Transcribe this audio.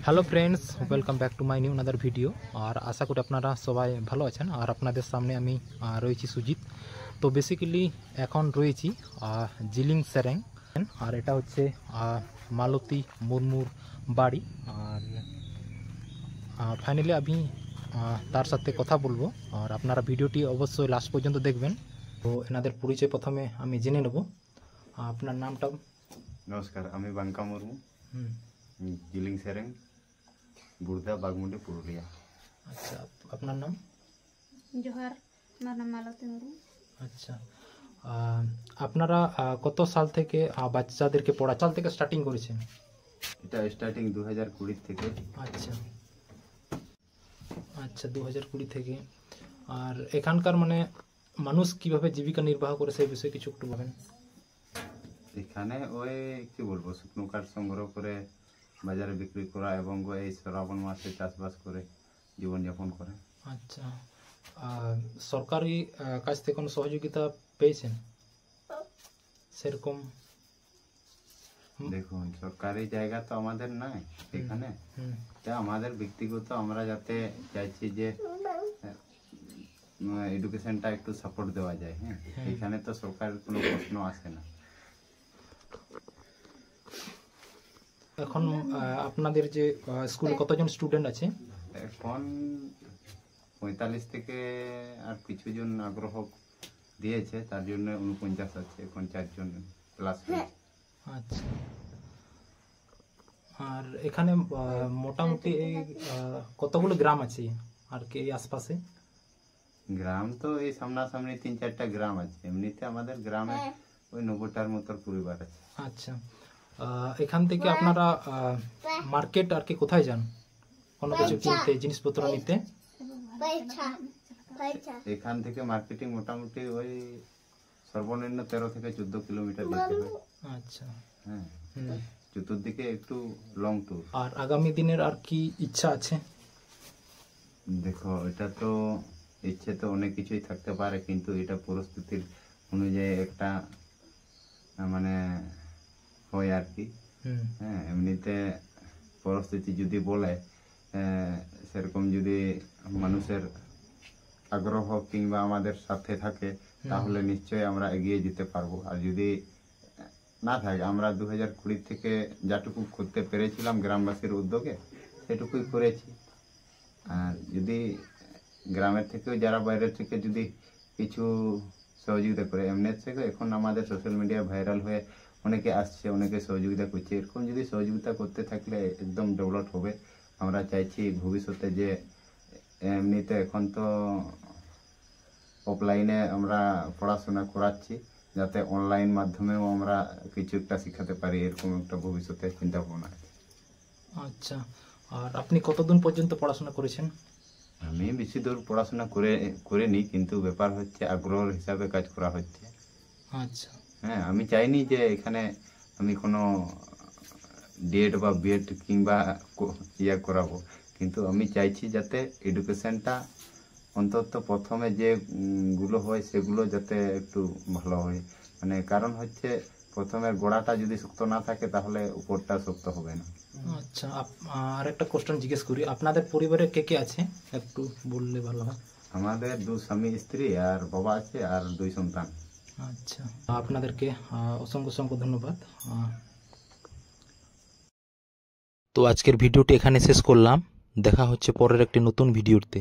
Hello friends, welcome back to my new another video. আর আশা করি আপনারা সবাই ভালো আছেন। আর আপনাদের সামনে আমি রয়েছি সুজিত। তো বেসিক্যালি এখন রয়েছি জিলিং সেরেং। আর এটা হচ্ছে মালতী মুর্মুর বাড়ি। আর ফাইনালি আমি তার সাথে কথা বলবো। আর আপনারা ভিডিওটি অবশ্যই লাস্ট পর্যন্ত দেখবেন। তো এনাদের পরিচয় প্রথমে আমি জেনে নেব। আপনার নামটা? নমস্কার, আমি বাঙ্কা মুর্মু, জিলিং সেরেং, বুর্দা, বাগমুন্ডি, পুরুলিয়া। আচ্ছা, আপনার নাম? জোহার, আমার নাম মালতী মুর্মু। আচ্ছা, আপনারা কত সাল থেকে বাচ্চাদেরকে পড়া সাল থেকে স্টার্টিং করেছেন? এটা স্টার্টিং 2020 থেকে। আচ্ছা আচ্ছা, 2020 থেকে। আর এখানকার মানে মানুষ কিভাবে জীবিকা নির্বাহ করে সেই বিষয়ে কিছু একটু বলেন। এখানে ওই কি বলবো, শুকনো কাঠ সংগ্রহ করে বাজারে বিক্রি করা এবং এই শ্রাবণ মাসে চাষবাস করে জীবনযাপন করে। আচ্ছা, সরকারি কাছ থেকে কোনো সহযোগিতা পেয়েছেন সেরকম? দেখুন, সরকারি জায়গা তো আমাদের নাই এখানে। তা আমাদের ব্যক্তিগত আমরা যাতে চাইছি যে এডুকেশনটা একটু সাপোর্ট দেওয়া যায়। হ্যাঁ, এখানে তো সরকারের কোনো প্রশ্ন আসে না। এখন আপনাদের যে স্কুলে কতজন স্টুডেন্ট আছে? এখন 45 থেকে আর কিছু জন আগ্রহ দিয়েছে, তার জন্য 49 আছে, এখন 4 জন ক্লাস। আচ্ছা, আর এখানে মোটামুটি এই কতগুলো গ্রাম আছে আর কি এই আশপাশে? গ্রাম তো এই সামনাসামনি 3-4টা গ্রাম আছে। এমনিতে আমাদের গ্রামে ওই 90টার মতো পরিবার আছে। আচ্ছা, এখান থেকে আপনারা মার্কেট আর কি কোথায় যান কোনো কিছু কিনতে, জিনিসপত্র নিতে? এখান থেকে মার্কেটিং মোটামুটি ওই সর্বনিম্ন 13 থেকে 14 কিলোমিটার যেতে হয়। আচ্ছা, হ্যাঁ, চতুর্দিকে একটু লং ট্যুর। আর আগামী দিনের আর কি ইচ্ছা আছে? দেখো, এটা তো ইচ্ছে তো অনেক কিছুই থাকতে পারে, কিন্তু এটা পরিস্থিতির অনুযায়ী একটা মানে হয় আর কি। হ্যাঁ, এমনিতে পরিস্থিতি যদি বলে সেরকম যদি মানুষের আগ্রহ কিংবা আমাদের সাথে থাকে তাহলে নিশ্চয়ই আমরা এগিয়ে যেতে পারবো। আর যদি না থাকে, আমরা 2020 থেকে যাটুকু করতে পেরেছিলাম গ্রামবাসীর উদ্যোগে সেটুকুই করেছি। আর যদি গ্রামের থেকেও যারা বাইরের থেকে যদি কিছু সহযোগিতা করে, এমনি থেকে এখন আমাদের সোশ্যাল মিডিয়া ভাইরাল হয়ে অনেকে আসছে, অনেকে সহযোগিতা করছে। এরকম যদি সহযোগিতা করতে থাকলে একদম ডেভেলপ হবে। আমরা চাইছি ভবিষ্যতে যে এমনিতে এখন তো অফলাইনে আমরা পড়াশোনা করাচ্ছি, যাতে অনলাইন মাধ্যমেও আমরা কিছু একটা শিখাতে পারি, এরকম একটা ভবিষ্যতে চিন্তা ভাবনা আছে। আচ্ছা, আর আপনি কতদিন পর্যন্ত পড়াশোনা করেছেন? আমি বেশি দূর পড়াশোনা করিনি, কিন্তু ব্যাপার হচ্ছে আগ্রহের হিসাবে কাজ করা হচ্ছে। আচ্ছা, হ্যাঁ, আমি চাইনি যে এখানে আমি কোনো ডিএড বা বিএড কিংবা করাবো, কিন্তু আমি চাইছি যাতে এডুকেশনটা অন্তত প্রথমে যে গুলো হয় সেগুলো যাতে একটু ভালো হয়। মানে কারণ হচ্ছে প্রথমে গোড়াটা যদি শক্ত না থাকে তাহলে উপরটা শক্ত হবে না। আচ্ছা, আর একটা কোশ্চেন জিজ্ঞেস করি, আপনাদের পরিবারে কে কে আছে একটু বললে ভালো হয়। আমাদের 2 স্বামী স্ত্রী আর বাবা আছে আর 2 সন্তান। আচ্ছা, আপনাদেরকে অসংখ্য অসংখ্য ধন্যবাদ। তো আজকের ভিডিওটি এখানে শেষ করলাম। দেখা হচ্ছে পরের একটি নতুন ভিডিওতে।